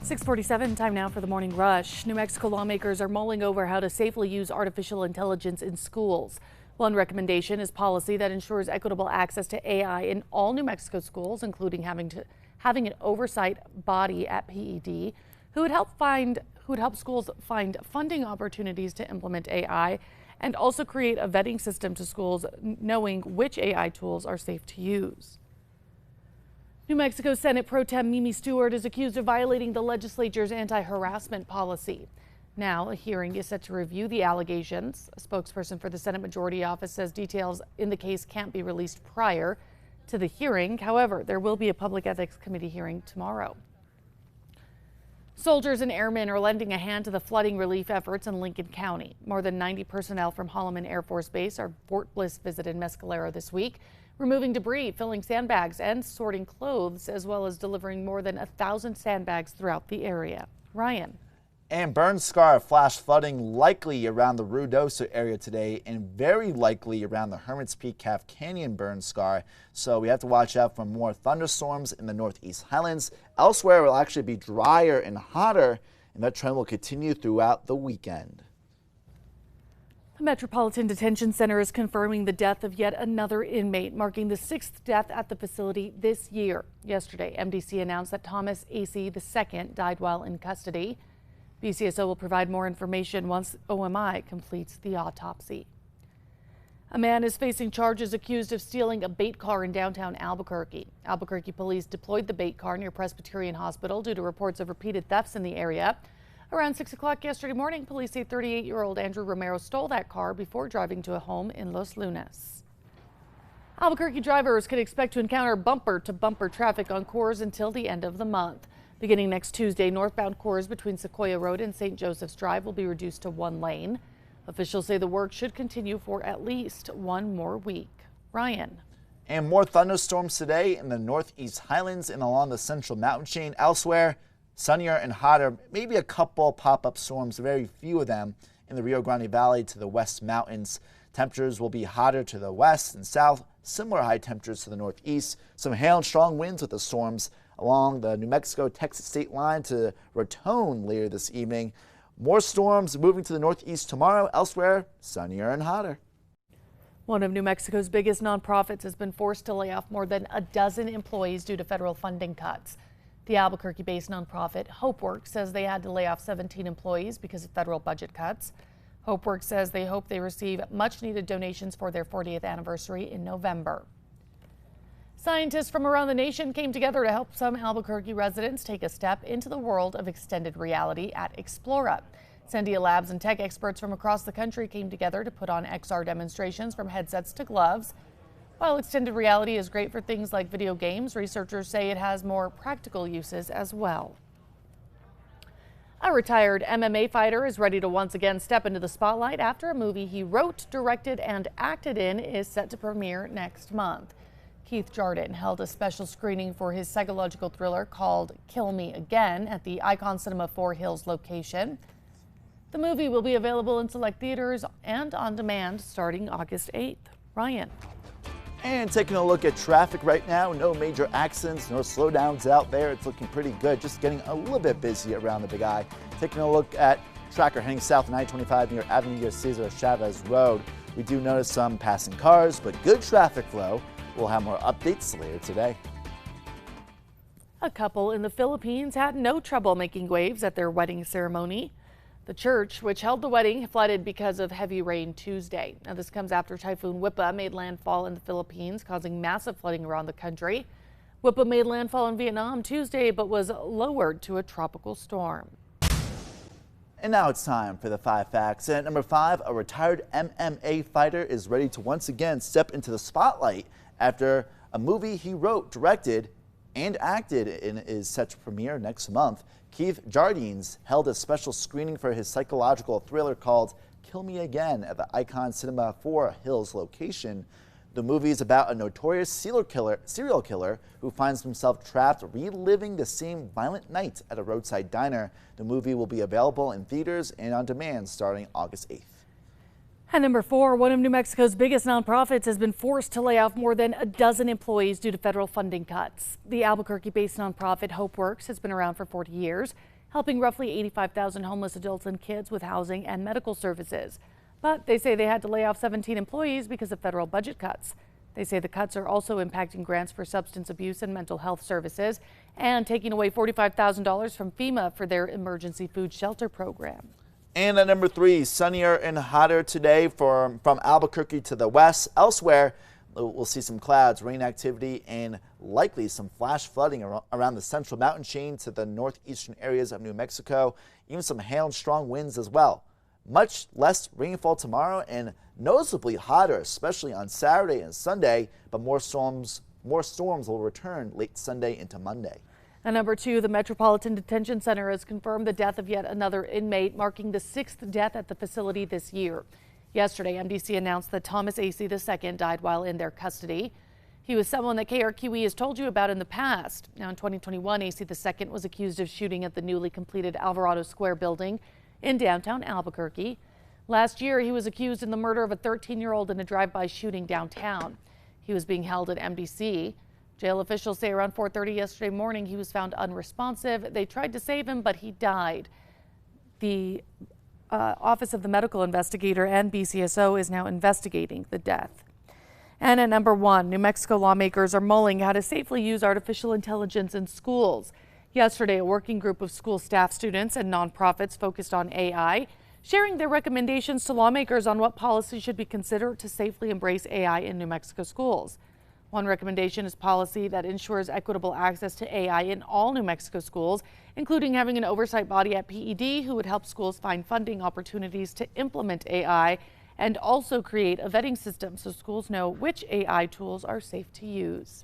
6:47, time now for the morning rush. New Mexico lawmakers are mulling over how to safely use artificial intelligence in schools. One recommendation is policy that ensures equitable access to AI in all New Mexico schools, including having an oversight body at PED who would help schools find funding opportunities to implement AI and also create a vetting system to schools knowing which AI tools are safe to use. New Mexico Senate Pro Tem Mimi Stewart is accused of violating the legislature's anti-harassment policy. Now, a hearing is set to review the allegations. A spokesperson for the Senate Majority Office says details in the case can't be released prior to the hearing. However, there will be a Public Ethics Committee hearing tomorrow. Soldiers and airmen are lending a hand to the flooding relief efforts in Lincoln County. More than 90 personnel from Holloman Air Force Base are Fort Bliss visited Mescalero this week, removing debris, filling sandbags, and sorting clothes, as well as delivering more than 1,000 sandbags throughout the area. Ryan. And burn scar flash flooding likely around the Ruidoso area today and very likely around the Hermit's Peak Calf Canyon burn scar. So we have to watch out for more thunderstorms in the Northeast Highlands. Elsewhere, it will actually be drier and hotter, and that trend will continue throughout the weekend. The Metropolitan Detention Center is confirming the death of yet another inmate, marking the 6th death at the facility this year. Yesterday, MDC announced that Thomas A.C. II died while in custody. BCSO will provide more information once OMI completes the autopsy. A man is facing charges accused of stealing a bait car in downtown Albuquerque. Albuquerque police deployed the bait car near Presbyterian Hospital due to reports of repeated thefts in the area. Around 6 o'clock yesterday morning, police say 38-year-old Andrew Romero stole that car before driving to a home in Los Lunas. Albuquerque drivers could expect to encounter bumper-to-bumper traffic on Coors until the end of the month. Beginning next Tuesday, northbound Coors between Sequoia Road and St. Joseph's Drive will be reduced to one lane. Officials say the work should continue for at least one more week. Ryan. And more thunderstorms today in the Northeast Highlands and along the Central Mountain Chain. Elsewhere, sunnier and hotter, maybe a couple pop-up storms, very few of them in the Rio Grande Valley to the West Mountains. Temperatures will be hotter to the west and south, similar high temperatures to the northeast. Some hail and strong winds with the storms along the New Mexico-Texas state line to Raton later this evening. More storms moving to the northeast tomorrow. Elsewhere, sunnier and hotter. One of New Mexico's biggest nonprofits has been forced to lay off more than a dozen employees due to federal funding cuts. The Albuquerque-based nonprofit HopeWorks says they had to lay off 17 employees because of federal budget cuts. HopeWorks says they hope they receive much-needed donations for their 40th anniversary in November. Scientists from around the nation came together to help some Albuquerque residents take a step into the world of extended reality at Explora. Sendia Labs and tech experts from across the country came together to put on XR demonstrations from headsets to gloves. While extended reality is great for things like video games, researchers say it has more practical uses as well. A retired MMA fighter is ready to once again step into the spotlight after a movie he wrote, directed, and acted in is set to premiere next month. Keith Jardin held a special screening for his psychological thriller called Kill Me Again at the Icon Cinema 4 Hills location. The movie will be available in select theaters and on demand starting August 8th. Ryan. And taking a look at traffic right now, no major accidents, no slowdowns out there. It's looking pretty good, just getting a little bit busy around the Big I. Taking a look at tracker heading south on I-25 near Avenida Cesar Chavez Road. We do notice some passing cars, but good traffic flow. We'll have more updates later today. A couple in the Philippines had no trouble making waves at their wedding ceremony. The church, which held the wedding, flooded because of heavy rain Tuesday. Now, this comes after Typhoon Wipa made landfall in the Philippines, causing massive flooding around the country. Wipa made landfall in Vietnam Tuesday, but was lowered to a tropical storm. And now it's time for the 5 facts. And at number 5, a retired MMA fighter is ready to once again step into the spotlight after a movie he wrote, directed, and acted in is set to premiere next month. Keith Jardines held a special screening for his psychological thriller called Kill Me Again at the Icon Cinema 4 Hills location. The movie is about a notorious serial killer who finds himself trapped reliving the same violent night at a roadside diner. The movie will be available in theaters and on demand starting August 8th. At number 4, one of New Mexico's biggest nonprofits has been forced to lay off more than a dozen employees due to federal funding cuts. The Albuquerque-based nonprofit HopeWorks has been around for 40 years. helping roughly 85,000 homeless adults and kids with housing and medical services. But they say they had to lay off 17 employees because of federal budget cuts. They say the cuts are also impacting grants for substance abuse and mental health services and taking away $45,000 from FEMA for their emergency food shelter program. And at number 3, sunnier and hotter today from Albuquerque to the west. Elsewhere, we'll see some clouds, rain activity, and likely some flash flooding around the central mountain chain to the northeastern areas of New Mexico. Even some hail and strong winds as well. Much less rainfall tomorrow and noticeably hotter, especially on Saturday and Sunday, but more storms will return late Sunday into Monday. And number 2, the Metropolitan Detention Center has confirmed the death of yet another inmate, marking the 6th death at the facility this year. Yesterday, MDC announced that Thomas Acey II died while in their custody. He was someone that KRQE has told you about in the past. Now, in 2021, Acey II was accused of shooting at the newly completed Alvarado Square building in downtown Albuquerque. Last year, he was accused in the murder of a 13-year-old in a drive-by shooting downtown. He was being held at MDC. Jail officials say around 4:30 yesterday morning he was found unresponsive. They tried to save him, but he died. The Office of the Medical Investigator and BCSO is now investigating the death. And at number 1, New Mexico lawmakers are mulling how to safely use artificial intelligence in schools. Yesterday, a working group of school staff, students, and nonprofits focused on AI, sharing their recommendations to lawmakers on what policies should be considered to safely embrace AI in New Mexico schools. One recommendation is policy that ensures equitable access to AI in all New Mexico schools, including having an oversight body at PED who would help schools find funding opportunities to implement AI and also create a vetting system so schools know which AI tools are safe to use.